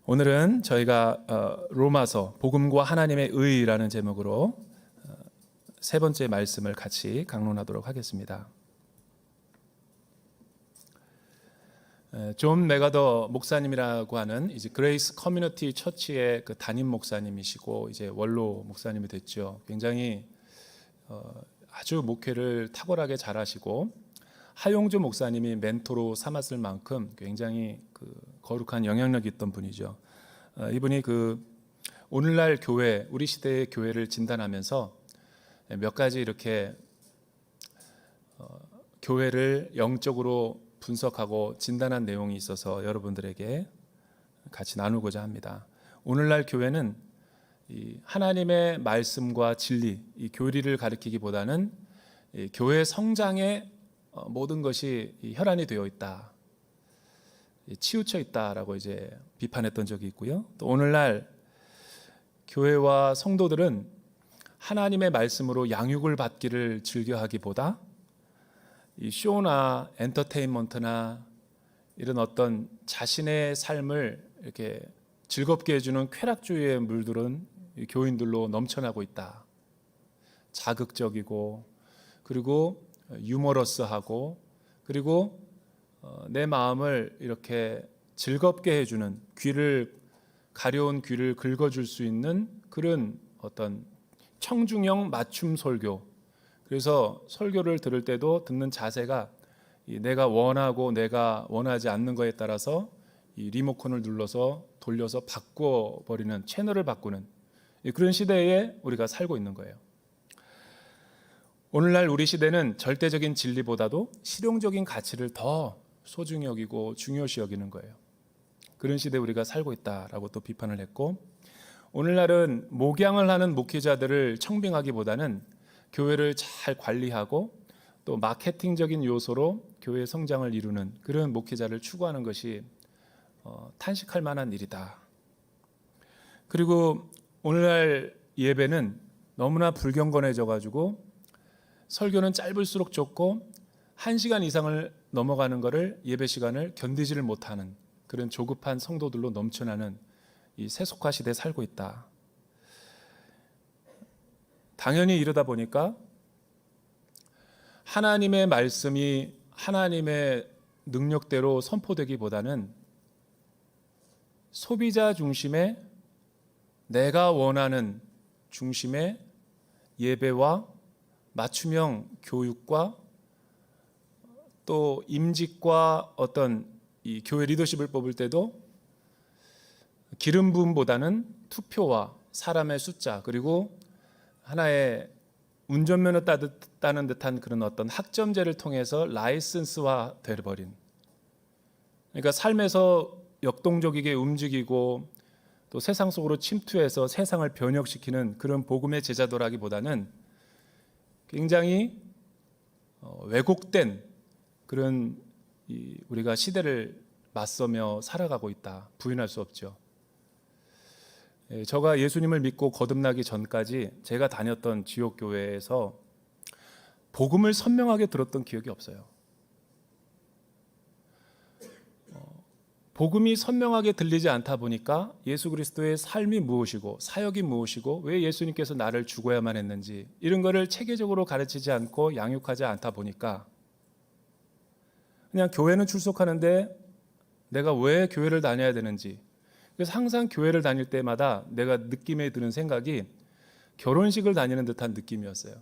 오늘은 저희가 로마서 복음과 하나님의 의라는 제목으로 세 번째 말씀을 같이 강론하도록 하겠습니다. 존 메가더 목사님이라고 하는 이제 그레이스 커뮤니티 처치의 그 담임 목사님이시고 이제 원로 목사님이 됐죠. 굉장히 아주 목회를 탁월하게 잘하시고 하용조 목사님이 멘토로 삼았을 만큼 굉장히 그 거룩한 영향력이 있던 분이죠. 이분이 그 오늘날 교회, 우리 시대의 교회를 진단하면서 몇 가지 이렇게 교회를 영적으로 분석하고 진단한 내용이 있어서 여러분들에게 같이 나누고자 합니다. 오늘날 교회는 이 하나님의 말씀과 진리, 이 교리를 가리키기보다는 이 교회 성장에 모든 것이 혈안이 되어 있다, 치우쳐 있다라고 이제 비판했던 적이 있고요. 또 오늘날 교회와 성도들은 하나님의 말씀으로 양육을 받기를 즐겨하기보다 이 쇼나 엔터테인먼트나 이런 어떤 자신의 삶을 이렇게 즐겁게 해주는 쾌락주의에 물들은 교인들로 넘쳐나고 있다. 자극적이고 그리고 유머러스하고 그리고 내 마음을 이렇게 즐겁게 해주는, 가려운 귀를 긁어줄 수 있는 그런 어떤 청중형 맞춤 설교. 그래서 설교를 들을 때도 듣는 자세가 내가 원하고 내가 원하지 않는 거에 따라서 이 리모컨을 눌러서 돌려서 바꿔버리는, 채널을 바꾸는 그런 시대에 우리가 살고 있는 거예요. 오늘날 우리 시대는 절대적인 진리보다도 실용적인 가치를 더 소중히 여기고 중요시 여기는 거예요. 그런 시대에 우리가 살고 있다라고 또 비판을 했고, 오늘날은 목양을 하는 목회자들을 청빙하기보다는 교회를 잘 관리하고 또 마케팅적인 요소로 교회 성장을 이루는 그런 목회자를 추구하는 것이 탄식할 만한 일이다. 그리고 오늘날 예배는 너무나 불경건해져 가지고 설교는 짧을수록 좁고 1시간 이상을 넘어가는 것을 예배 시간을 견디지를 못하는 그런 조급한 성도들로 넘쳐나는 이 세속화 시대에 살고 있다. 당연히 이러다 보니까 하나님의 말씀이 하나님의 능력대로 선포되기보다는 소비자 중심의, 내가 원하는 중심의 예배와 맞춤형 교육과 또 임직과 어떤 이 교회 리더십을 뽑을 때도 기름 부음보다는 투표와 사람의 숫자, 그리고 하나의 운전면허 따는 듯한 그런 어떤 학점제를 통해서 라이선스화 되어버린, 그러니까 삶에서 역동적이게 움직이고 또 세상 속으로 침투해서 세상을 변혁시키는 그런 복음의 제자도라기보다는 굉장히 왜곡된 그런 우리가 시대를 맞서며 살아가고 있다. 부인할 수 없죠. 제가 예수님을 믿고 거듭나기 전까지 제가 다녔던 지역교회에서 복음을 선명하게 들었던 기억이 없어요. 복음이 선명하게 들리지 않다 보니까 예수 그리스도의 삶이 무엇이고 사역이 무엇이고 왜 예수님께서 나를 죽어야만 했는지 이런 거를 체계적으로 가르치지 않고 양육하지 않다 보니까 그냥 교회는 출석하는데 내가 왜 교회를 다녀야 되는지, 그래서 항상 교회를 다닐 때마다 내가 느낌에 드는 생각이 결혼식을 다니는 듯한 느낌이었어요.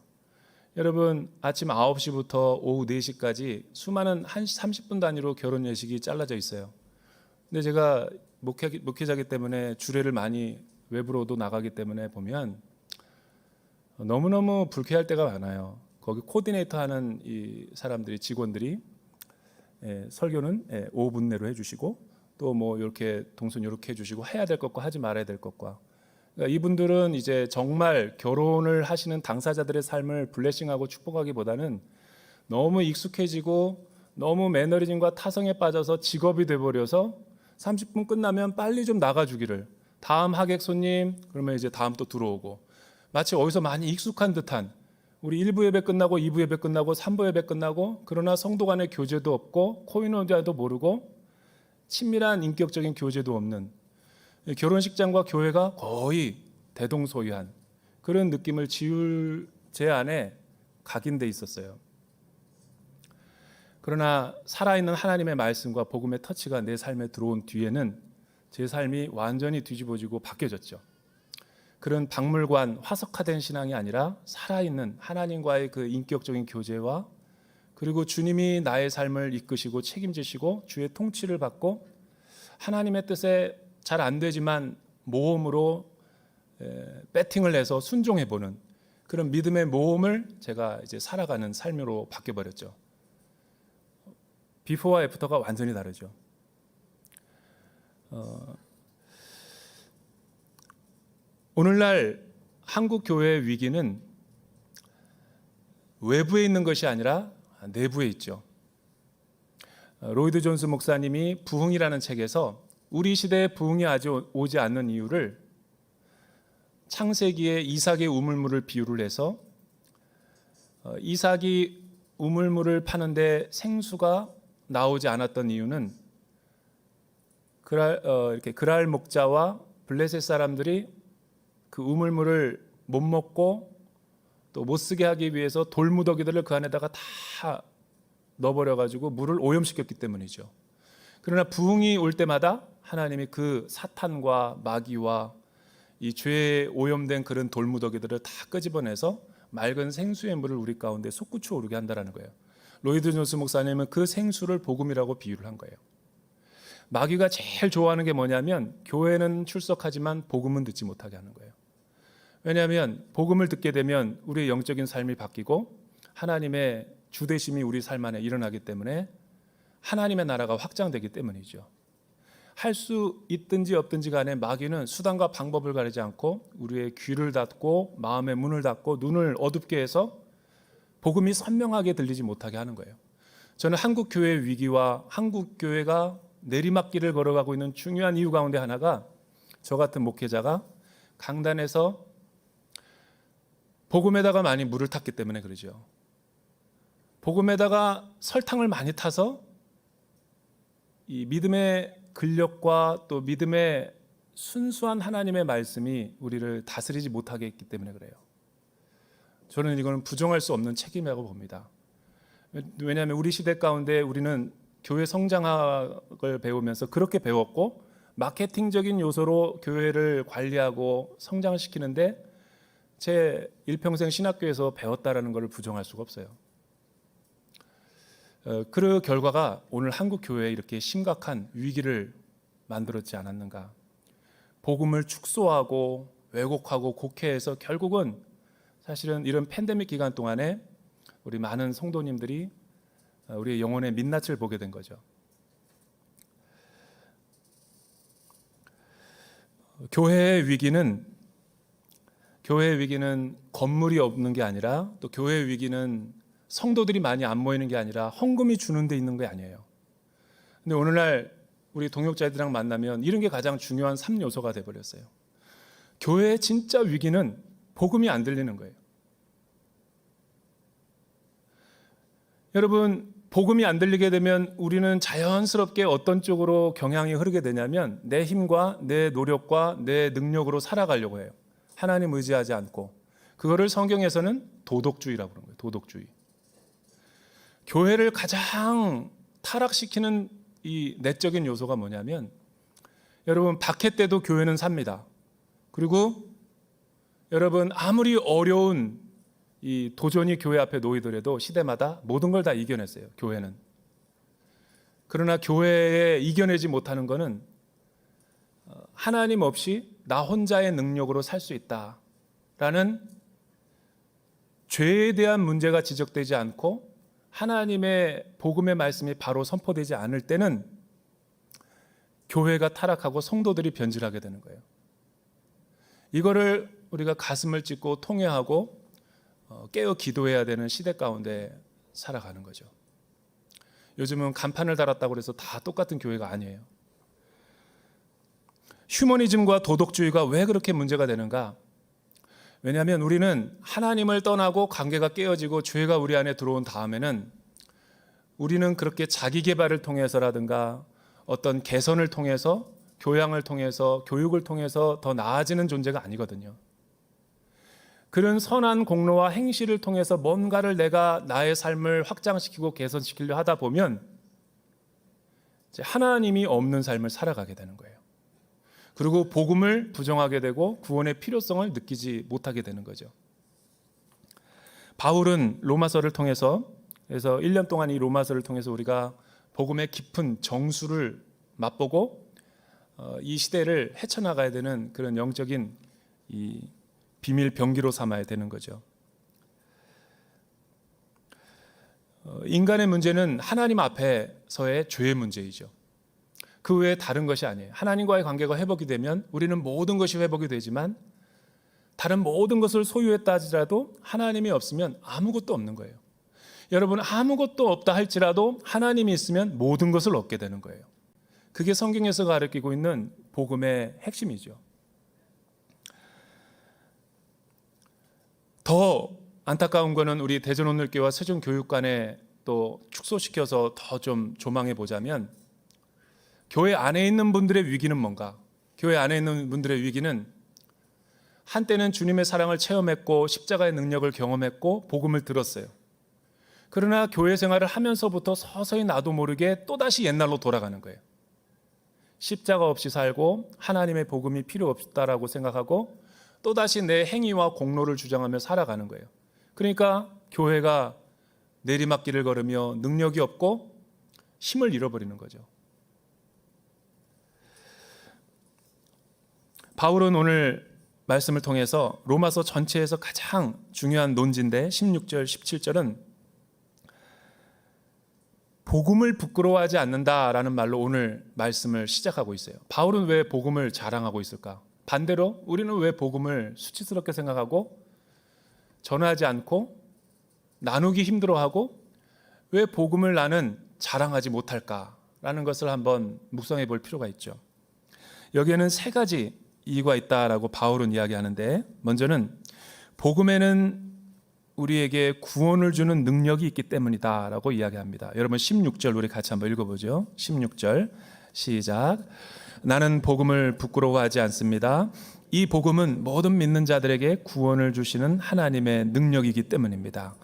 여러분, 아침 9시부터 오후 4시까지 수많은 30분 단위로 결혼 예식이 잘라져 있어요. 근데 제가 목회자이기 때문에 주례를 많이 외부로도 나가기 때문에 보면 너무너무 불쾌할 때가 많아요. 거기 코디네이터 하는 이 사람들이, 직원들이 설교는 5분 내로 해주시고 또 뭐 이렇게 동선 이렇게 해주시고 해야 될 것과 하지 말아야 될 것과, 그러니까 이분들은 이제 정말 결혼을 하시는 당사자들의 삶을 블레싱하고 축복하기보다는 너무 익숙해지고 너무 매너리즘과 타성에 빠져서 직업이 돼버려서 30분 끝나면 빨리 좀 나가주기를, 다음 하객 손님 그러면 이제 다음 또 들어오고, 마치 어디서 많이 익숙한 듯한, 우리 1부 예배 끝나고 2부 예배 끝나고 3부 예배 끝나고 그러나 성도 간의 교제도 없고 코인원자도 모르고 친밀한 인격적인 교제도 없는 결혼식장과 교회가 거의 대동소이한 그런 느낌을 지울 제 안에 각인돼 있었어요. 그러나 살아있는 하나님의 말씀과 복음의 터치가 내 삶에 들어온 뒤에는 제 삶이 완전히 뒤집어지고 바뀌어졌죠. 그런 박물관 화석화된 신앙이 아니라 살아있는 하나님과의 그 인격적인 교제와 그리고 주님이 나의 삶을 이끄시고 책임지시고 주의 통치를 받고 하나님의 뜻에 잘 안 되지만 모험으로 배팅을 해서 순종해보는 그런 믿음의 모험을 제가 이제 살아가는 삶으로 바뀌어버렸죠. 비포와 애프터가 완전히 다르죠. 오늘날 한국 교회의 위기는 외부에 있는 것이 아니라 내부에 있죠. 로이드 존스 목사님이 부흥이라는 책에서 우리 시대에 부흥이 아직 오지 않는 이유를 창세기의 이삭의 우물물을 비유를 해서 이삭이 우물물을 파는데 생수가 나오지 않았던 이유는 이렇게 그랄 목자와 블레셋 사람들이 그 우물물을 못 먹고 또 못 쓰게 하기 위해서 돌무더기들을 그 안에다가 다 넣어버려 가지고 물을 오염시켰기 때문이죠. 그러나 부흥이 올 때마다 하나님이 그 사탄과 마귀와 이 죄에 오염된 그런 돌무더기들을 다 끄집어내서 맑은 생수의 물을 우리 가운데 솟구쳐 오르게 한다는 거예요. 로이드 존스 목사님은 그 생수를 복음이라고 비유를 한 거예요. 마귀가 제일 좋아하는 게 뭐냐면 교회는 출석하지만 복음은 듣지 못하게 하는 거예요. 왜냐하면 복음을 듣게 되면 우리의 영적인 삶이 바뀌고 하나님의 주대심이 우리 삶 안에 일어나기 때문에 하나님의 나라가 확장되기 때문이죠. 할 수 있든지 없든지 간에 마귀는 수단과 방법을 가리지 않고 우리의 귀를 닫고 마음의 문을 닫고 눈을 어둡게 해서 복음이 선명하게 들리지 못하게 하는 거예요. 저는 한국 교회의 위기와 한국 교회가 내리막길을 걸어가고 있는 중요한 이유 가운데 하나가 저 같은 목회자가 강단에서 복음에다가 많이 물을 탔기 때문에 그러죠. 복음에다가 설탕을 많이 타서 이 믿음의 근력과 또 믿음의 순수한 하나님의 말씀이 우리를 다스리지 못하게 했기 때문에 그래요. 저는 이거는 부정할 수 없는 책임이라고 봅니다. 왜냐하면 우리 시대 가운데 우리는 교회 성장학을 배우면서 그렇게 배웠고 마케팅적인 요소로 교회를 관리하고 성장시키는데 제 일평생 신학교에서 배웠다라는 것을 부정할 수가 없어요. 그 결과가 오늘 한국 교회에 이렇게 심각한 위기를 만들었지 않았는가. 복음을 축소하고 왜곡하고 곡해해서 결국은 사실은 이런 팬데믹 기간 동안에 우리 많은 성도님들이 우리의 영혼의 민낯을 보게 된 거죠. 교회의 위기는 건물이 없는 게 아니라 또 교회의 위기는 성도들이 많이 안 모이는 게 아니라 헌금이 주는 데 있는 게 아니에요. 근데 오늘날 우리 동역자들이랑 만나면 이런 게 가장 중요한 3요소가 돼버렸어요. 교회의 진짜 위기는 복음이 안 들리는 거예요. 여러분, 복음이 안 들리게 되면 우리는 자연스럽게 어떤 쪽으로 경향이 흐르게 되냐면 내 힘과 내 노력과 내 능력으로 살아가려고 해요. 하나님 의지하지 않고. 그거를 성경에서는 도덕주의라고 그러는 거예요. 도덕주의. 교회를 가장 타락시키는 이 내적인 요소가 뭐냐면 여러분 박해 때도 교회는 삽니다. 그리고 여러분 아무리 어려운 이 도전이 교회 앞에 놓이더라도 시대마다 모든 걸 다 이겨냈어요. 교회는. 그러나 교회에 이겨내지 못하는 것은 하나님 없이 나 혼자의 능력으로 살 수 있다라는 죄에 대한 문제가 지적되지 않고 하나님의 복음의 말씀이 바로 선포되지 않을 때는 교회가 타락하고 성도들이 변질하게 되는 거예요. 이거를 우리가 가슴을 찢고 통회하고 깨어 기도해야 되는 시대 가운데 살아가는 거죠. 요즘은 간판을 달았다고 해서 다 똑같은 교회가 아니에요. 휴머니즘과 도덕주의가 왜 그렇게 문제가 되는가? 왜냐하면 우리는 하나님을 떠나고 관계가 깨어지고 죄가 우리 안에 들어온 다음에는 우리는 그렇게 자기 개발을 통해서라든가 어떤 개선을 통해서 교양을 통해서, 교육을 통해서 더 나아지는 존재가 아니거든요. 그런 선한 공로와 행실을 통해서 뭔가를 내가 나의 삶을 확장시키고 개선시키려 하다 보면 이제 하나님이 없는 삶을 살아가게 되는 거예요. 그리고 복음을 부정하게 되고 구원의 필요성을 느끼지 못하게 되는 거죠. 바울은 로마서를 통해서, 그래서 1년 동안 이 로마서를 통해서 우리가 복음의 깊은 정수를 맛보고 이 시대를 헤쳐나가야 되는 그런 영적인 이 비밀 병기로 삼아야 되는 거죠. 인간의 문제는 하나님 앞에서의 죄의 문제이죠. 그 외에 다른 것이 아니에요. 하나님과의 관계가 회복이 되면 우리는 모든 것이 회복이 되지만 다른 모든 것을 소유했다 하지라도 하나님이 없으면 아무것도 없는 거예요. 여러분, 아무것도 없다 할지라도 하나님이 있으면 모든 것을 얻게 되는 거예요. 그게 성경에서 가르치고 있는 복음의 핵심이죠. 더 안타까운 거는 우리 대전오늘교와 세종교육관에 또 축소시켜서 더 좀 조망해 보자면, 교회 안에 있는 분들의 위기는 뭔가? 교회 안에 있는 분들의 위기는 한때는 주님의 사랑을 체험했고 십자가의 능력을 경험했고 복음을 들었어요. 그러나 교회 생활을 하면서부터 서서히 나도 모르게 또다시 옛날로 돌아가는 거예요. 십자가 없이 살고 하나님의 복음이 필요 없다라고 생각하고 또다시 내 행위와 공로를 주장하며 살아가는 거예요. 그러니까 교회가 내리막길을 걸으며 능력이 없고 힘을 잃어버리는 거죠. 바울은 오늘 말씀을 통해서 로마서 전체에서 가장 중요한 논지인데 16절, 17절은 복음을 부끄러워하지 않는다라는 말로 오늘 말씀을 시작하고 있어요. 바울은 왜 복음을 자랑하고 있을까? 반대로 우리는 왜 복음을 수치스럽게 생각하고 전하지 않고 나누기 힘들어하고 왜 복음을 나는 자랑하지 못할까라는 것을 한번 묵상해 볼 필요가 있죠. 여기에는 세 가지 이유가 있다라고 바울은 이야기하는데, 먼저는 복음에는 우리에게 구원을 주는 능력이 있기 때문이다라고 이야기합니다. 여러분 16절 우리 같이 한번 읽어보죠. 16절 시작. 나는 복음을 부끄러워하지 않습니다. 이 복음은 모든 믿는 자들에게 구원을 주시는 하나님의 능력이기 때문입니다.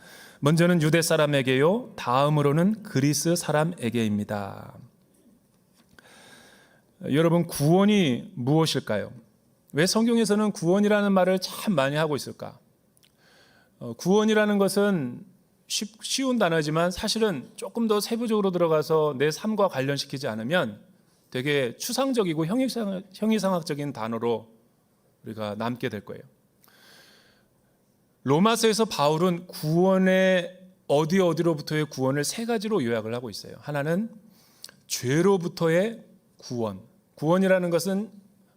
먼저는 유대 사람에게요, 다음으로는 그리스 사람에게입니다. 여러분, 구원이 무엇일까요? 왜 성경에서는 구원이라는 말을 참 많이 하고 있을까? 구원이라는 것은 쉬운 단어지만 사실은 조금 더 세부적으로 들어가서 내 삶과 관련시키지 않으면 되게 추상적이고 형이상학적인 단어로 우리가 남게 될 거예요. 로마서에서 바울은 구원의 어디로부터의 구원을 세 가지로 요약을 하고 있어요. 하나는 죄로부터의 구원. 구원이라는 것은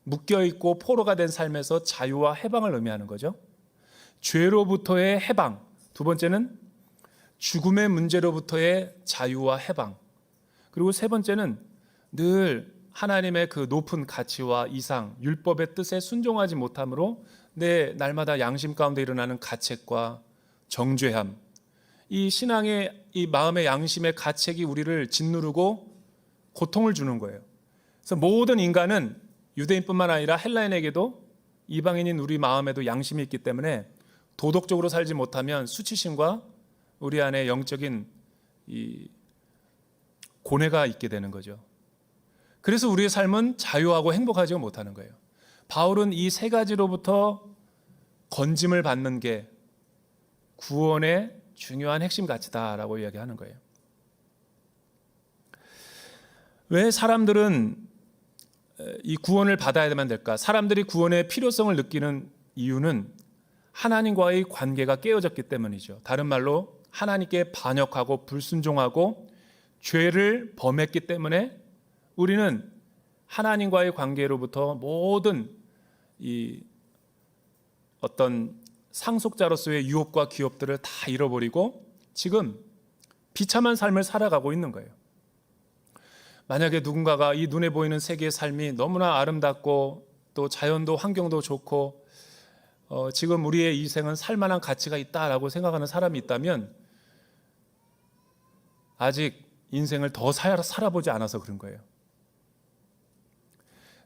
묶여있고 포로가 된 삶에서 자유와 해방을 의미하는 거죠. 죄로부터의 해방. 두 번째는 죽음의 문제로부터의 자유와 해방. 그리고 세 번째는 늘 하나님의 그 높은 가치와 이상, 율법의 뜻에 순종하지 못함으로 내 날마다 양심 가운데 일어나는 가책과 정죄함. 이 신앙의 이 마음의 양심의 가책이 우리를 짓누르고 고통을 주는 거예요. 그래서 모든 인간은 유대인뿐만 아니라 헬라인에게도 이방인인 우리 마음에도 양심이 있기 때문에 도덕적으로 살지 못하면 수치심과 우리 안에 영적인 이 고뇌가 있게 되는 거죠. 그래서 우리의 삶은 자유하고 행복하지 못하는 거예요. 바울은 이 세 가지로부터 건짐을 받는 게 구원의 중요한 핵심 가치다라고 이야기하는 거예요. 왜 사람들은 이 구원을 받아야만 될까? 사람들이 구원의 필요성을 느끼는 이유는 하나님과의 관계가 깨어졌기 때문이죠. 다른 말로 하나님께 반역하고 불순종하고 죄를 범했기 때문에 우리는 하나님과의 관계로부터 모든 이 어떤 상속자로서의 유업과 기업들을 다 잃어버리고 지금 비참한 삶을 살아가고 있는 거예요. 만약에 누군가가 이 눈에 보이는 세계의 삶이 너무나 아름답고 또 자연도 환경도 좋고 지금 우리의 이 생은 살만한 가치가 있다라고 생각하는 사람이 있다면 아직 인생을 더 살아보지 않아서 그런 거예요.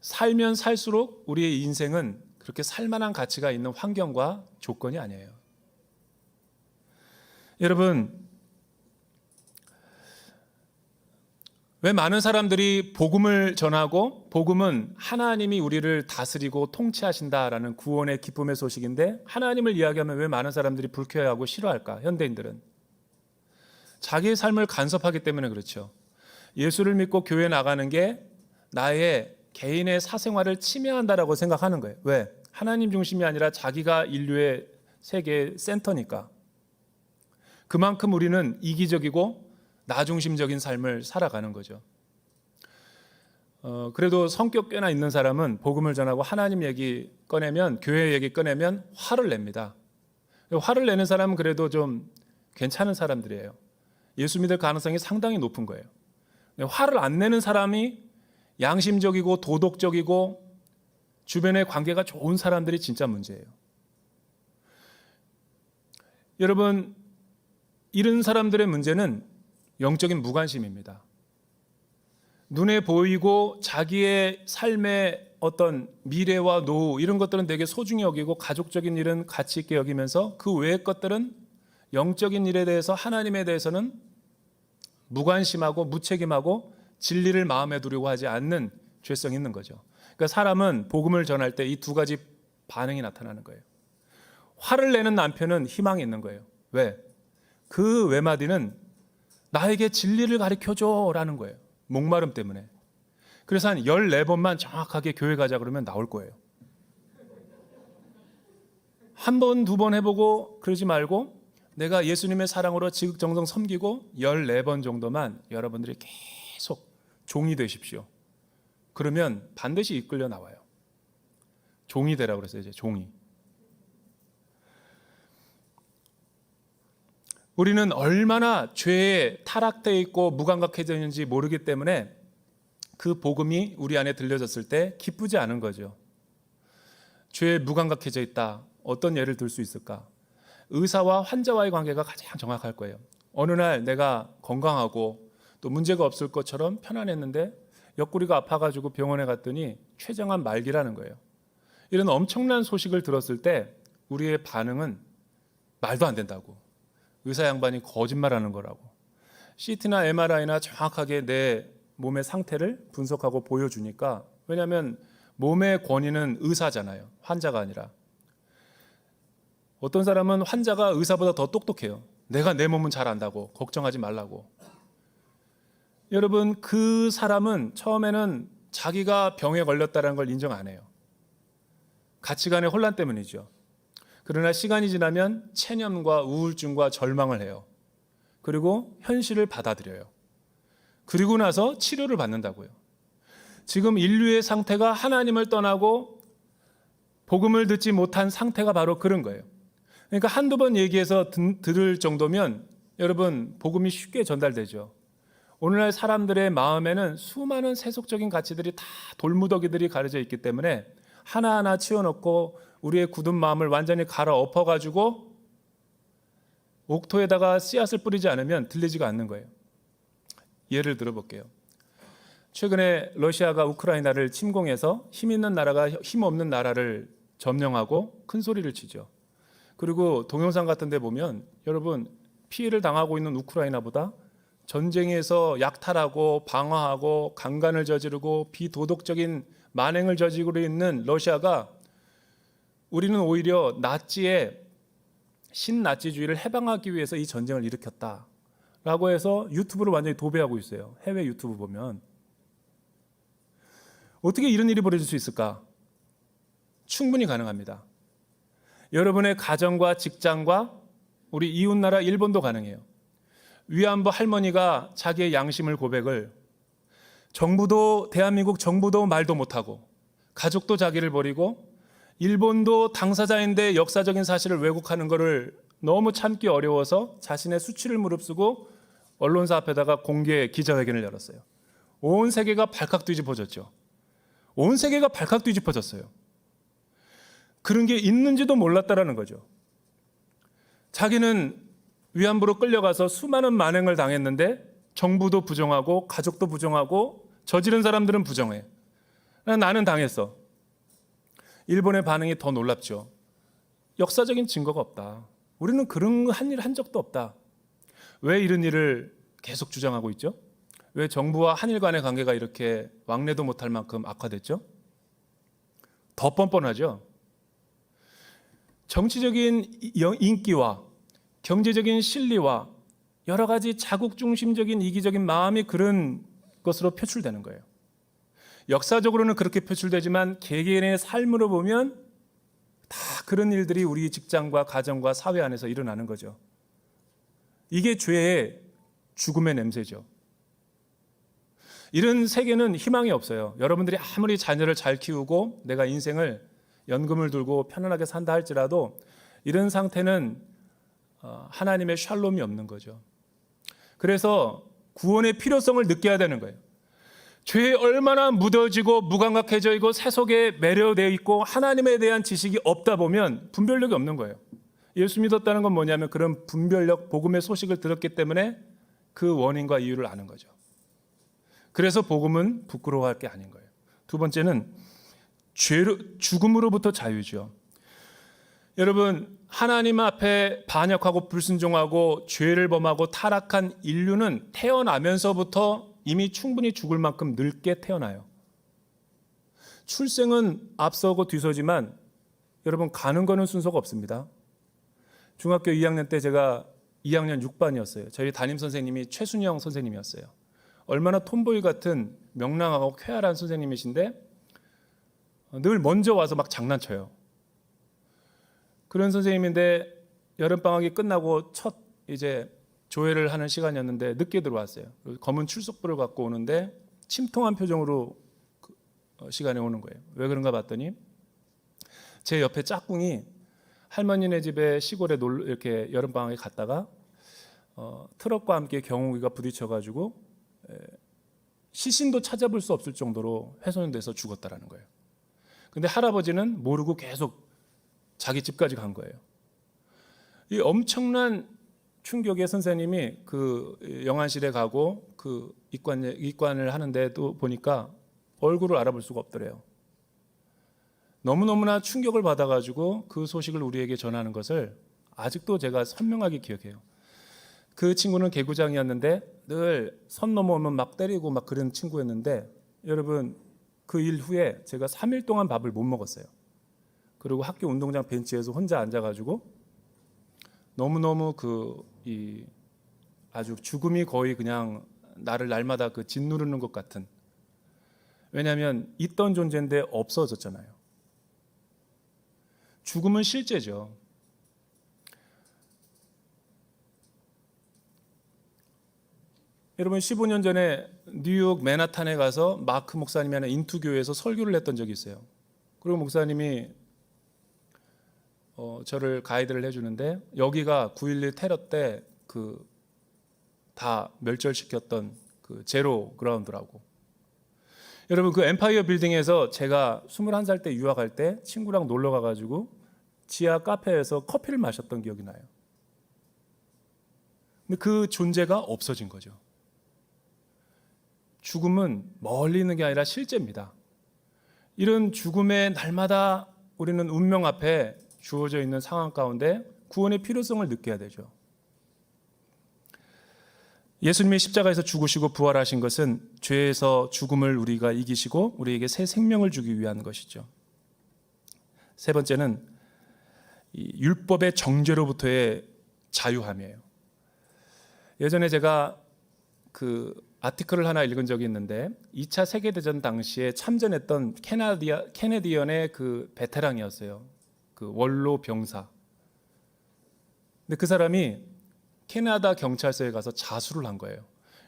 살면 살수록 우리의 인생은 그렇게 살만한 가치가 있는 환경과 조건이 아니에요. 여러분, 왜 많은 사람들이 복음을 전하고 복음은 하나님이 우리를 다스리고 통치하신다라는 구원의 기쁨의 소식인데 하나님을 이야기하면 왜 많은 사람들이 불쾌해하고 싫어할까? 현대인들은 자기의 삶을 간섭하기 때문에 그렇죠. 예수를 믿고 교회 나가는 게 나의 개인의 사생활을 침해한다라고 생각하는 거예요. 왜? 하나님 중심이 아니라 자기가 인류의 세계의 센터니까. 그만큼 우리는 이기적이고 나 중심적인 삶을 살아가는 거죠. 그래도 성격 꽤나 있는 사람은 복음을 전하고 하나님 얘기 꺼내면, 교회 얘기 꺼내면 화를 냅니다. 화를 내는 사람은 그래도 좀 괜찮은 사람들이에요. 예수 믿을 가능성이 상당히 높은 거예요. 화를 안 내는 사람이 양심적이고 도덕적이고 주변의 관계가 좋은 사람들이 진짜 문제예요. 여러분, 이런 사람들의 문제는 영적인 무관심입니다. 눈에 보이고 자기의 삶의 어떤 미래와 노후 이런 것들은 되게 소중히 여기고 가족적인 일은 가치 있게 여기면서 그 외의 것들은 영적인 일에 대해서 하나님에 대해서는 무관심하고 무책임하고 진리를 마음에 두려고 하지 않는 죄성이 있는 거죠. 그러니까 사람은 복음을 전할 때 이 두 가지 반응이 나타나는 거예요. 화를 내는 남편은 희망이 있는 거예요. 왜? 그 외마디는 나에게 진리를 가르쳐줘 라는 거예요. 목마름 때문에. 그래서 한 14번만 정확하게 교회 가자 그러면 나올 거예요. 한 번, 두 번 해보고 그러지 말고 내가 예수님의 사랑으로 지극정성 섬기고 14번 정도만 여러분들이 계속 종이 되십시오. 그러면 반드시 이끌려 나와요. 종이 되라고 그랬어요. 이제 종이. 우리는 얼마나 죄에 타락되어 있고 무감각해져 있는지 모르기 때문에 그 복음이 우리 안에 들려졌을 때 기쁘지 않은 거죠. 죄에 무감각해져 있다. 어떤 예를 들 수 있을까? 의사와 환자와의 관계가 가장 정확할 거예요. 어느 날 내가 건강하고 또 문제가 없을 것처럼 편안했는데 옆구리가 아파가지고 병원에 갔더니 췌장암 말기라는 거예요. 이런 엄청난 소식을 들었을 때 우리의 반응은 말도 안 된다고. 의사 양반이 거짓말하는 거라고. CT나 MRI나 정확하게 내 몸의 상태를 분석하고 보여주니까, 왜냐하면 몸의 권위는 의사잖아요. 환자가 아니라. 어떤 사람은 환자가 의사보다 더 똑똑해요. 내가 내 몸은 잘 안다고, 걱정하지 말라고. 여러분, 그 사람은 처음에는 자기가 병에 걸렸다는 걸 인정 안 해요. 가치관의 혼란 때문이죠. 그러나 시간이 지나면 체념과 우울증과 절망을 해요. 그리고 현실을 받아들여요. 그리고 나서 치료를 받는다고요. 지금 인류의 상태가 하나님을 떠나고 복음을 듣지 못한 상태가 바로 그런 거예요. 그러니까 한두 번 얘기해서 들을 정도면 여러분 복음이 쉽게 전달되죠. 오늘날 사람들의 마음에는 수많은 세속적인 가치들이 다 돌무더기들이 가려져 있기 때문에 하나하나 치워놓고 우리의 굳은 마음을 완전히 갈아엎어가지고 옥토에다가 씨앗을 뿌리지 않으면 들리지가 않는 거예요. 예를 들어볼게요. 최근에 러시아가 우크라이나를 침공해서 힘 있는 나라가 힘 없는 나라를 점령하고 큰 소리를 치죠. 그리고 동영상 같은 데 보면 여러분 피해를 당하고 있는 우크라이나보다 전쟁에서 약탈하고 방어하고 강간을 저지르고 비도덕적인 만행을 저지르고 있는 러시아가 우리는 오히려 나치의 신나치주의를 해방하기 위해서 이 전쟁을 일으켰다라고 해서 유튜브를 완전히 도배하고 있어요. 해외 유튜브 보면. 어떻게 이런 일이 벌어질 수 있을까? 충분히 가능합니다. 여러분의 가정과 직장과 우리 이웃나라 일본도 가능해요. 위안부 할머니가 자기의 양심을 고백을 정부도 대한민국 정부도 말도 못하고 가족도 자기를 버리고 일본도 당사자인데 역사적인 사실을 왜곡하는 것을 너무 참기 어려워서 자신의 수치를 무릅쓰고 언론사 앞에다가 공개 기자회견을 열었어요. 온 세계가 발칵 뒤집어졌죠. 온 세계가 발칵 뒤집어졌어요. 그런 게 있는지도 몰랐다라는 거죠. 자기는 위안부로 끌려가서 수많은 만행을 당했는데 정부도 부정하고 가족도 부정하고 저지른 사람들은 부정해. 나는 당했어. 일본의 반응이 더 놀랍죠. 역사적인 증거가 없다. 우리는 그런 한 일 한 적도 없다. 왜 이런 일을 계속 주장하고 있죠? 왜 정부와 한일 간의 관계가 이렇게 왕래도 못할 만큼 악화됐죠? 더 뻔뻔하죠. 정치적인 인기와 경제적인 실리와 여러 가지 자국중심적인 이기적인 마음이 그런 것으로 표출되는 거예요. 역사적으로는 그렇게 표출되지만 개개인의 삶으로 보면 다 그런 일들이 우리 직장과 가정과 사회 안에서 일어나는 거죠. 이게 죄의 죽음의 냄새죠. 이런 세계는 희망이 없어요. 여러분들이 아무리 자녀를 잘 키우고 내가 인생을 연금을 들고 편안하게 산다 할지라도 이런 상태는 하나님의 샬롬이 없는 거죠. 그래서 구원의 필요성을 느껴야 되는 거예요. 죄에 얼마나 묻어지고 무감각해져 있고 세속에 매료되어 있고 하나님에 대한 지식이 없다 보면 분별력이 없는 거예요. 예수 믿었다는 건 뭐냐면 그런 분별력, 복음의 소식을 들었기 때문에 그 원인과 이유를 아는 거죠. 그래서 복음은 부끄러워할 게 아닌 거예요. 두 번째는 죽음으로부터 자유죠. 여러분, 하나님 앞에 반역하고 불순종하고 죄를 범하고 타락한 인류는 태어나면서부터 이미 충분히 죽을 만큼 늙게 태어나요. 출생은 앞서고 뒤서지만 여러분 가는 거는 순서가 없습니다. 중학교 2학년 때 제가 2학년 6반이었어요. 저희 담임 선생님이 최순영 선생님이었어요. 얼마나 톰보이 같은 명랑하고 쾌활한 선생님이신데 늘 먼저 와서 막 장난쳐요. 그런 선생님인데 여름방학이 끝나고 첫 이제 조회를 하는 시간이었는데 늦게 들어왔어요. 검은 출석부를 갖고 오는데 침통한 표정으로 시간에 오는 거예요. 왜 그런가 봤더니 제 옆에 짝꿍이 할머니네 집에 시골에 이렇게 여름방학에 갔다가 트럭과 함께 경운기가 부딪혀가지고 시신도 찾아볼 수 없을 정도로 훼손돼서 죽었다라는 거예요. 근데 할아버지는 모르고 계속 자기 집까지 간 거예요. 이 엄청난 충격에 선생님이 그 영안실에 가고 그 입관을 하는데도 보니까 얼굴을 알아볼 수가 없더래요. 너무너무나 충격을 받아가지고 그 소식을 우리에게 전하는 것을 아직도 제가 선명하게 기억해요. 그 친구는 개구장이었는데 늘 선 넘어오면 막 때리고 막 그런 친구였는데 여러분 그 일 후에 제가 3일 동안 밥을 못 먹었어요. 그리고 학교 운동장 벤치에서 혼자 앉아가지고 너무너무 아주 죽음이 거의 그냥 나를 날마다 짓누르는 것 같은. 왜냐하면 있던 존재인데 없어졌잖아요. 죽음은 실제죠. 여러분 15년 전에 뉴욕 맨하탄에 가서 마크 목사님이 하는 인투교회에서 설교를 했던 적이 있어요. 그리고 목사님이 저를 가이드를 해주는데 여기가 9.11 테러 때 다 멸절시켰던 그 제로 그라운드라고. 여러분 그 엠파이어 빌딩에서 제가 21살 때 유학할 때 친구랑 놀러 가가지고 지하 카페에서 커피를 마셨던 기억이 나요. 근데 그 존재가 없어진 거죠. 죽음은 멀리 있는 게 아니라 실제입니다. 이런 죽음의 날마다 우리는 운명 앞에 주어져 있는 상황 가운데 구원의 필요성을 느껴야 되죠. 예수님이 십자가에서 죽으시고 부활하신 것은 죄에서 죽음을 우리가 이기시고 우리에게 새 생명을 주기 위한 것이죠. 세 번째는 이 율법의 정죄로부터의 자유함이에요. 예전에 제가 그 아티클을 하나 읽은 적이 있는데 2차 세계대전 당시에 참전했던 캐네디언의 그 베테랑이었어요. 그 원로 병사. 근데 그 사람이 캐나다 경찰서에 가서 자수를 한 거예요.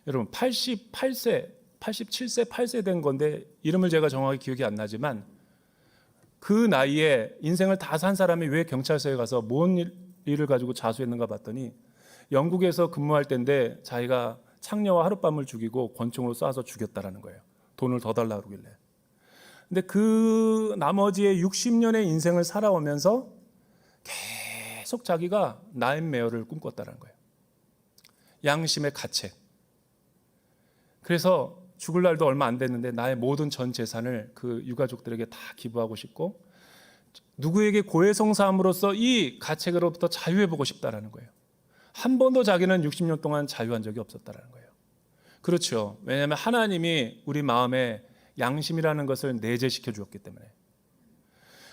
여러분 87세, 8세 된 건데 이름을 제가 정확히 기억이 안 나지만 그 나이에 인생을 다 산 사람이 왜 경찰서에 가서 뭔 일을 가지고 자수했는가 봤더니 영국에서 근무할 때인데 자기가 창녀와 하룻밤을 죽이고 권총으로 쏴서 죽였다라는 거예요. 돈을 더 달라고 그러길래. 근데 그 나머지의 60년의 인생을 살아오면서 계속 자기가 나인메어를 꿈꿨다는 거예요. 양심의 가책. 그래서 죽을 날도 얼마 안 됐는데 나의 모든 전 재산을 그 유가족들에게 다 기부하고 싶고 누구에게 고해성사함으로써 이 가책으로부터 자유해보고 싶다라는 거예요. 한 번도 자기는 60년 동안 자유한 적이 없었다라는 거예요. 그렇죠. 왜냐하면 하나님이 우리 마음에 양심이라는 것을 내재시켜 주었기 때문에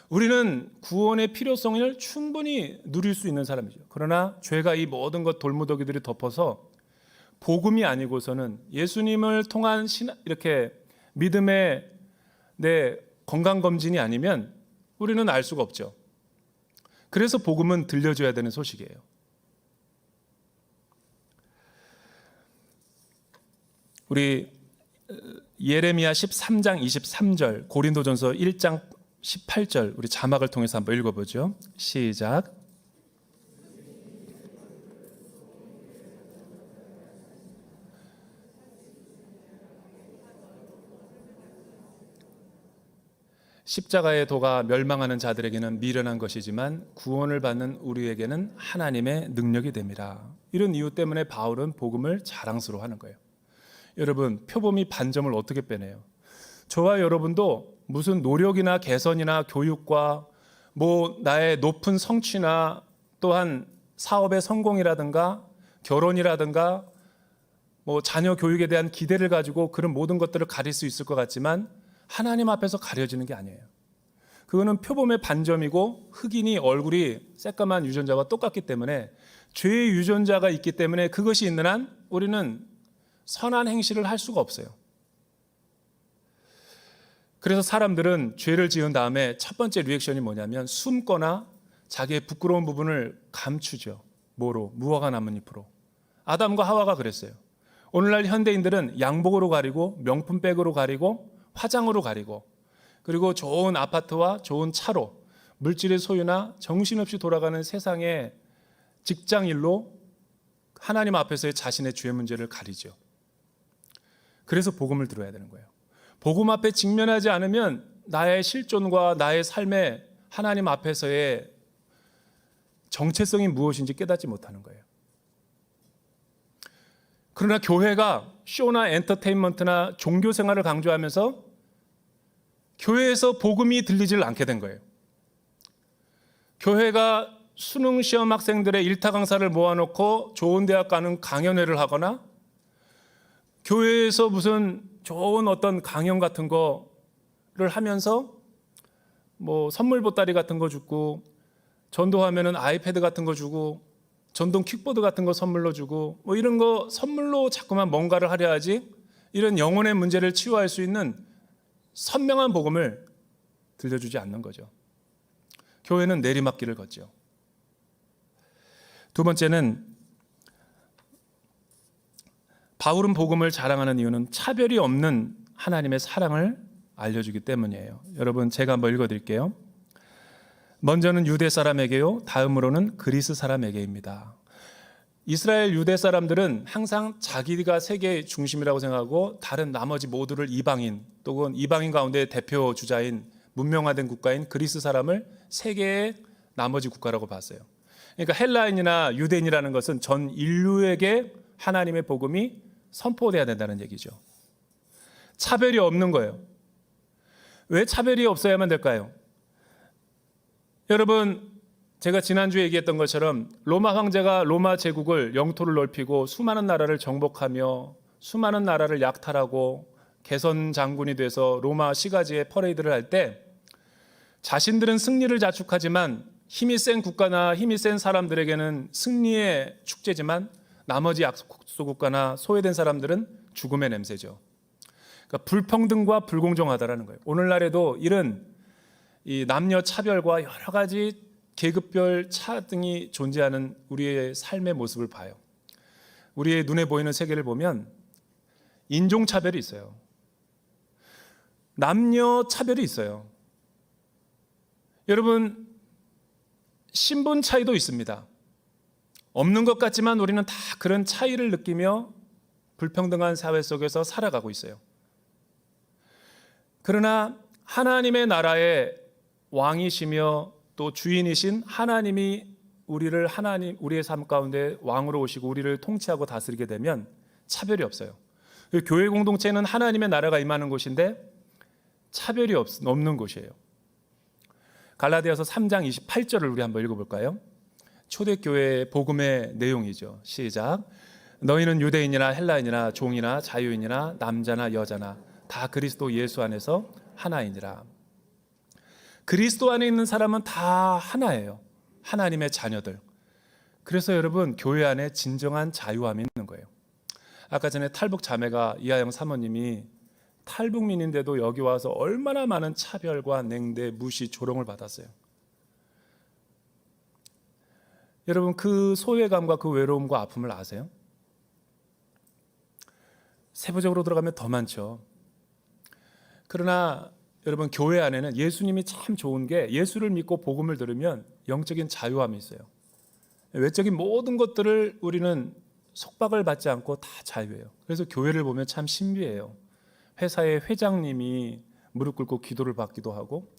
우리는 구원의 필요성을 충분히 누릴 수 있는 사람이죠. 그러나 죄가 이 모든 것 돌무더기들이 덮어서 복음이 아니고서는 예수님을 통한 이렇게 믿음의 내 건강검진이 아니면 우리는 알 수가 없죠. 그래서 복음은 들려줘야 되는 소식이에요. 우리 예레미야 13장 23절, 고린도전서 1장 18절 우리 자막을 통해서 한번 읽어보죠. 시작. 십자가의 도가 멸망하는 자들에게는 미련한 것이지만 구원을 받는 우리에게는 하나님의 능력이 됨이라. 이런 이유 때문에 바울은 복음을 자랑스러워하는 거예요. 여러분, 표범이 반점을 어떻게 빼내요? 저와 여러분도 무슨 노력이나 개선이나 교육과 나의 높은 성취나 또한 사업의 성공이라든가 결혼이라든가 자녀 교육에 대한 기대를 가지고 그런 모든 것들을 가릴 수 있을 것 같지만 하나님 앞에서 가려지는 게 아니에요. 그거는 표범의 반점이고 흑인이 얼굴이 새까만 유전자와 똑같기 때문에 죄의 유전자가 있기 때문에 그것이 있는 한 우리는 선한 행실을 할 수가 없어요. 그래서 사람들은 죄를 지은 다음에 첫 번째 리액션이 뭐냐면 숨거나 자기의 부끄러운 부분을 감추죠. 뭐로? 무화과 나뭇잎으로. 아담과 하와가 그랬어요. 오늘날 현대인들은 양복으로 가리고 명품백으로 가리고 화장으로 가리고 그리고 좋은 아파트와 좋은 차로 물질의 소유나 정신없이 돌아가는 세상의 직장일로 하나님 앞에서의 자신의 죄 문제를 가리죠. 그래서 복음을 들어야 되는 거예요. 복음 앞에 직면하지 않으면 나의 실존과 나의 삶에 하나님 앞에서의 정체성이 무엇인지 깨닫지 못하는 거예요. 그러나 교회가 쇼나 엔터테인먼트나 종교 생활을 강조하면서 교회에서 복음이 들리질 않게 된 거예요. 교회가 수능 시험 학생들의 일타 강사를 모아놓고 좋은 대학 가는 강연회를 하거나 교회에서 무슨 좋은 어떤 강연 같은 거를 하면서 선물 보따리 같은 거 주고 전도하면은 아이패드 같은 거 주고 전동 킥보드 같은 거 선물로 주고 이런 거 선물로 자꾸만 뭔가를 하려 하지 이런 영혼의 문제를 치유할 수 있는 선명한 복음을 들려주지 않는 거죠. 교회는 내리막길을 걷죠. 두 번째는 바울은 복음을 자랑하는 이유는 차별이 없는 하나님의 사랑을 알려주기 때문이에요. 여러분 제가 한번 읽어드릴게요. 먼저는 유대 사람에게요, 다음으로는 그리스 사람에게입니다. 이스라엘 유대 사람들은 항상 자기가 세계의 중심이라고 생각하고 다른 나머지 모두를 이방인 또는 이방인 가운데 대표 주자인 문명화된 국가인 그리스 사람을 세계의 나머지 국가라고 봤어요. 그러니까 헬라인이나 유대인이라는 것은 전 인류에게 하나님의 복음이 선포돼야 된다는 얘기죠. 차별이 없는 거예요. 왜 차별이 없어야만 될까요? 여러분 제가 지난주에 얘기했던 것처럼 로마 황제가 로마 제국을 영토를 넓히고 수많은 나라를 정복하며 수많은 나라를 약탈하고 개선 장군이 돼서 로마 시가지에 퍼레이드를 할 때 자신들은 승리를 자축하지만 힘이 센 국가나 힘이 센 사람들에게는 승리의 축제지만 나머지 약소국가나 소외된 사람들은 죽음의 냄새죠. 그러니까 불평등과 불공정하다라는 거예요. 오늘날에도 이런 이 남녀 차별과 여러 가지 계급별 차등이 존재하는 우리의 삶의 모습을 봐요. 우리의 눈에 보이는 세계를 보면 인종차별이 있어요. 남녀 차별이 있어요. 여러분 신분 차이도 있습니다. 없는 것 같지만 우리는 다 그런 차이를 느끼며 불평등한 사회 속에서 살아가고 있어요. 그러나 하나님의 나라의 왕이시며 또 주인이신 하나님이 우리의 삶 가운데 왕으로 오시고 우리를 통치하고 다스리게 되면 차별이 없어요. 교회 공동체는 하나님의 나라가 임하는 곳인데 차별이 없는 곳이에요. 갈라디아서 3장 28절을 우리 한번 읽어볼까요? 초대교회의 복음의 내용이죠. 시작. 너희는 유대인이나 헬라인이나 종이나 자유인이나 남자나 여자나 다 그리스도 예수 안에서 하나이니라. 그리스도 안에 있는 사람은 다 하나예요. 하나님의 자녀들. 그래서 여러분, 교회 안에 진정한 자유함이 있는 거예요. 아까 전에 탈북 자매가 이하영 사모님이 탈북민인데도 여기 와서 얼마나 많은 차별과 냉대, 무시, 조롱을 받았어요. 여러분, 그 소외감과 그 외로움과 아픔을 아세요? 세부적으로 들어가면 더 많죠. 그러나 여러분, 교회 안에는 예수님이 참 좋은 게 예수를 믿고 복음을 들으면 영적인 자유함이 있어요. 외적인 모든 것들을 우리는 속박을 받지 않고 다 자유해요. 그래서 교회를 보면 참 신비해요. 회사의 회장님이 무릎 꿇고 기도를 받기도 하고,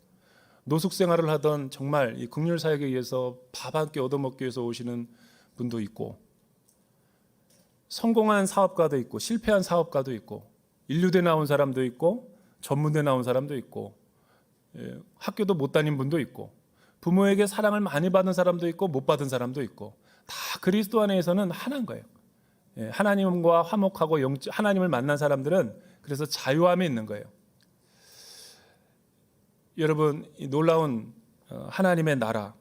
노숙 생활을 하던 정말 이 긍휼 사역에 의해서 밥 한 끼 얻어먹기 위해서 오시는 분도 있고, 성공한 사업가도 있고, 실패한 사업가도 있고, 인류대 나온 사람도 있고, 전문대 나온 사람도 있고, 학교도 못 다닌 분도 있고, 부모에게 사랑을 많이 받은 사람도 있고 못 받은 사람도 있고, 다 그리스도 안에서는 하나인 거예요. 하나님과 화목하고 하나님을 만난 사람들은 그래서 자유함이 있는 거예요. 여러분, 이 놀라운 하나님의 나라,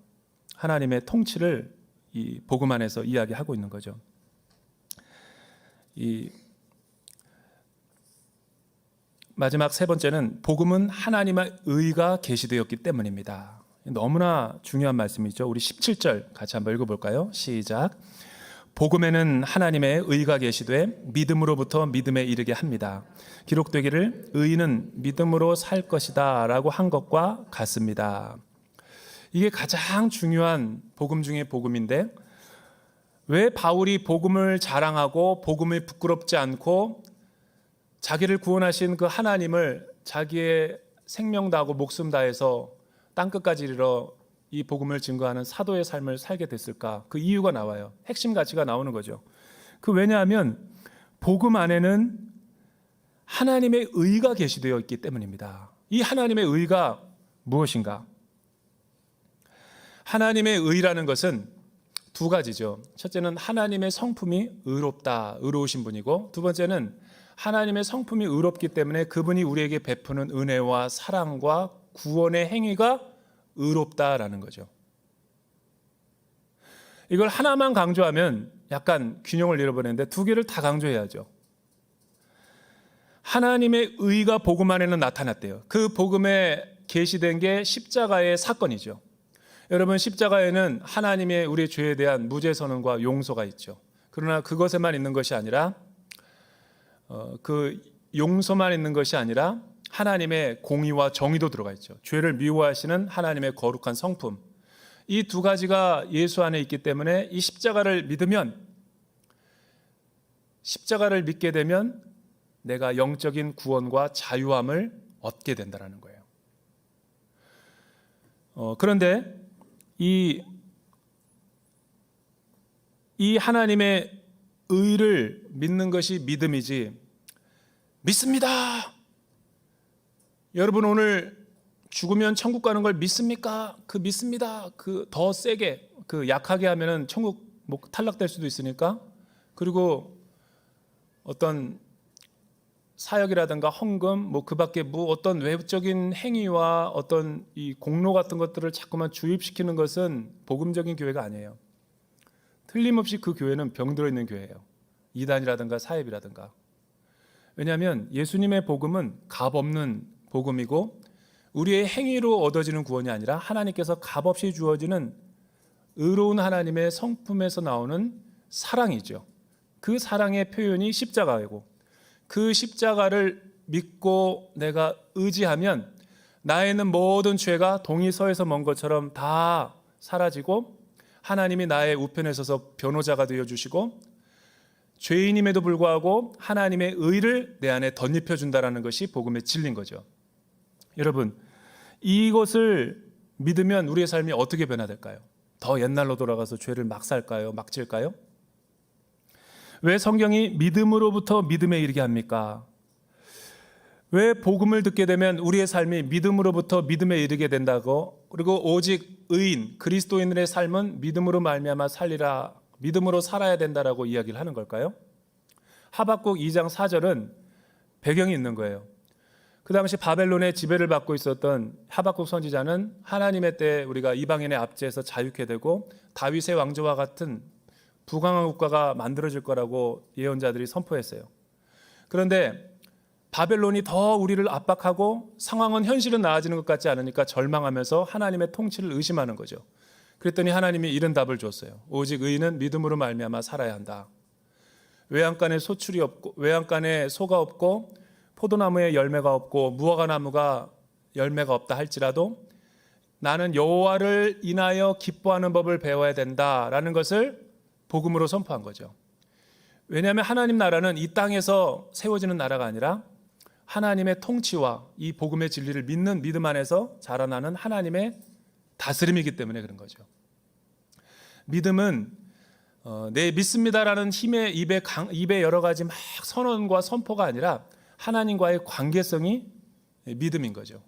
하나님의 통치를 이 복음 안에서 이야기하고 있는 거죠. 이 마지막 세 번째는 복음은 하나님의 의가 계시되었기 때문입니다. 너무나 중요한 말씀이죠. 우리 17절 같이 한번 읽어볼까요? 시작. 복음에는 하나님의 의가 계시되 믿음으로부터 믿음에 이르게 합니다. 기록되기를 의인은 믿음으로 살 것이다 라고 한 것과 같습니다. 이게 가장 중요한 복음 중에 복음인데, 왜 바울이 복음을 자랑하고 복음을 부끄럽지 않고 자기를 구원하신 그 하나님을 자기의 생명 다하고 목숨 다해서 땅끝까지 이르러 이 복음을 증거하는 사도의 삶을 살게 됐을까? 그 이유가 나와요. 핵심 가치가 나오는 거죠. 왜냐하면 복음 안에는 하나님의 의가 계시되어 있기 때문입니다. 이 하나님의 의가 무엇인가? 하나님의 의라는 것은 두 가지죠. 첫째는 하나님의 성품이 의롭다, 의로우신 분이고, 두 번째는 하나님의 성품이 의롭기 때문에 그분이 우리에게 베푸는 은혜와 사랑과 구원의 행위가 의롭다라는 거죠. 이걸 하나만 강조하면 약간 균형을 잃어버리는데 두 개를 다 강조해야죠. 하나님의 의가 복음 안에는 나타났대요. 그 복음에 계시된 게 십자가의 사건이죠. 여러분, 십자가에는 하나님의 우리 죄에 대한 무죄 선언과 용서가 있죠. 그러나 그것에만 있는 것이 아니라 그 용서만 있는 것이 아니라 하나님의 공의와 정의도 들어가 있죠. 죄를 미워하시는 하나님의 거룩한 성품, 이 두 가지가 예수 안에 있기 때문에 이 십자가를 믿게 되면 내가 영적인 구원과 자유함을 얻게 된다는 거예요. 그런데 이 하나님의 의를 믿는 것이 믿음이지, 믿습니다, 여러분 오늘 죽으면 천국 가는 걸 믿습니까? 그 믿습니다, 그 더 세게, 그 약하게 하면은 천국 탈락될 수도 있으니까, 그리고 어떤 사역이라든가 헌금, 그 밖에 어떤 외적인 행위와 어떤 이 공로 같은 것들을 자꾸만 주입시키는 것은 복음적인 교회가 아니에요. 틀림없이 그 교회는 병들어 있는 교회예요. 이단이라든가 사입이라든가. 왜냐하면 예수님의 복음은 값없는 복음이고, 우리의 행위로 얻어지는 구원이 아니라 하나님께서 값없이 주어지는 의로운 하나님의 성품에서 나오는 사랑이죠. 그 사랑의 표현이 십자가이고, 그 십자가를 믿고 내가 의지하면 나에는 모든 죄가 동이 서에서 먼 것처럼 다 사라지고, 하나님이 나의 우편에 서서 변호자가 되어주시고, 죄인임에도 불구하고 하나님의 의를 내 안에 덧입혀준다는 것이 복음의 진리인 거죠. 여러분, 이것을 믿으면 우리의 삶이 어떻게 변화될까요? 더 옛날로 돌아가서 죄를 막 살까요? 막 질까요? 왜 성경이 믿음으로부터 믿음에 이르게 합니까? 왜 복음을 듣게 되면 우리의 삶이 믿음으로부터 믿음에 이르게 된다고, 그리고 오직 의인, 그리스도인들의 삶은 믿음으로 말미암아 살리라, 믿음으로 살아야 된다라고 이야기를 하는 걸까요? 하박국 2장 4절은 배경이 있는 거예요. 그 당시 바벨론의 지배를 받고 있었던 하박국 선지자는 하나님의 때에 우리가 이방인의 압제에서 자유케 되고 다윗의 왕조와 같은 부강한 국가가 만들어질 거라고 예언자들이 선포했어요. 그런데 바벨론이 더 우리를 압박하고 상황은 현실은 나아지는 것 같지 않으니까 절망하면서 하나님의 통치를 의심하는 거죠. 그랬더니 하나님이 이런 답을 줬어요. 오직 의인은 믿음으로 말미암아 살아야 한다. 외양간에 소출이 없고, 외양간에 소가 없고, 포도나무에 열매가 없고, 무화과 나무가 열매가 없다 할지라도 나는 여호와를 인하여 기뻐하는 법을 배워야 된다라는 것을 복음으로 선포한 거죠. 왜냐하면 하나님 나라는 이 땅에서 세워지는 나라가 아니라 하나님의 통치와 이 복음의 진리를 믿는 믿음 안에서 자라나는 하나님의 다스림이기 때문에 그런 거죠. 믿음은 내 믿습니다라는 힘의 입에 여러 가지 막 선언과 선포가 아니라 하나님과의 관계성이 믿음인 거죠.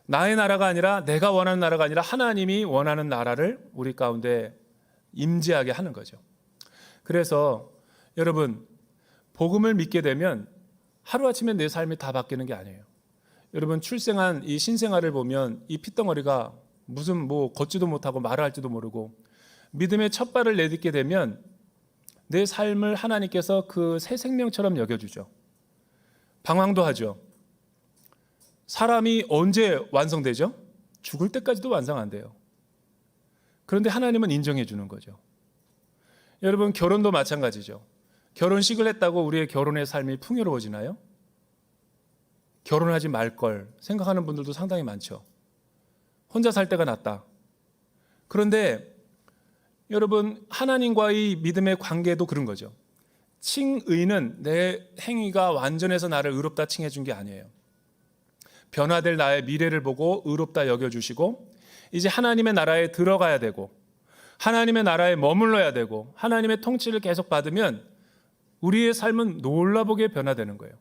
나의 나라가 아니라 내가 원하는 나라가 아니라 하나님이 원하는 나라를 우리 가운데 임재하게 하는 거죠. 그래서 여러분, 복음을 믿게 되면 하루아침에 내 삶이 다 바뀌는 게 아니에요. 여러분, 출생한 이 신생아를 보면 이 핏덩어리가 무슨 걷지도 못하고 말을 할지도 모르고 믿음의 첫 발을 내딛게 되면 내 삶을 하나님께서 그 새 생명처럼 여겨주죠. 방황도 하죠. 사람이 언제 완성되죠? 죽을 때까지도 완성 안 돼요. 그런데 하나님은 인정해 주는 거죠. 여러분, 결혼도 마찬가지죠. 결혼식을 했다고 우리의 결혼의 삶이 풍요로워지나요? 결혼하지 말 걸 생각하는 분들도 상당히 많죠. 혼자 살 때가 낫다. 그런데 여러분, 하나님과의 믿음의 관계도 그런 거죠. 칭의는 내 행위가 완전해서 나를 의롭다 칭해 준 게 아니에요. 변화될 나의 미래를 보고 의롭다 여겨주시고 이제 하나님의 나라에 들어가야 되고 하나님의 나라에 머물러야 되고 하나님의 통치를 계속 받으면 우리의 삶은 놀라보게 변화되는 거예요.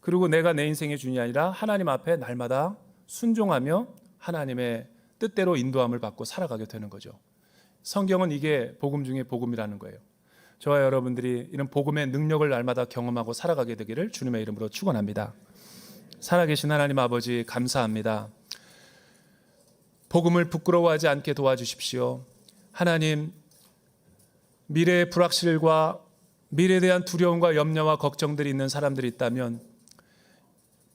그리고 내가 내 인생의 주인이 아니라 하나님 앞에 날마다 순종하며 하나님의 뜻대로 인도함을 받고 살아가게 되는 거죠. 성경은 이게 복음 중에 복음이라는 거예요. 저와 여러분들이 이런 복음의 능력을 날마다 경험하고 살아가게 되기를 주님의 이름으로 축원합니다. 살아계신 하나님 아버지, 감사합니다. 복음을 부끄러워하지 않게 도와주십시오. 하나님, 미래의 불확실과 미래에 대한 두려움과 염려와 걱정들이 있는 사람들이 있다면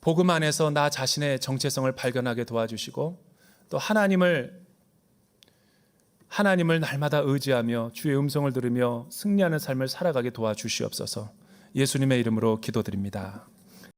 복음 안에서 나 자신의 정체성을 발견하게 도와주시고 또 하나님을 날마다 의지하며 주의 음성을 들으며 승리하는 삶을 살아가게 도와주시옵소서. 예수님의 이름으로 기도드립니다.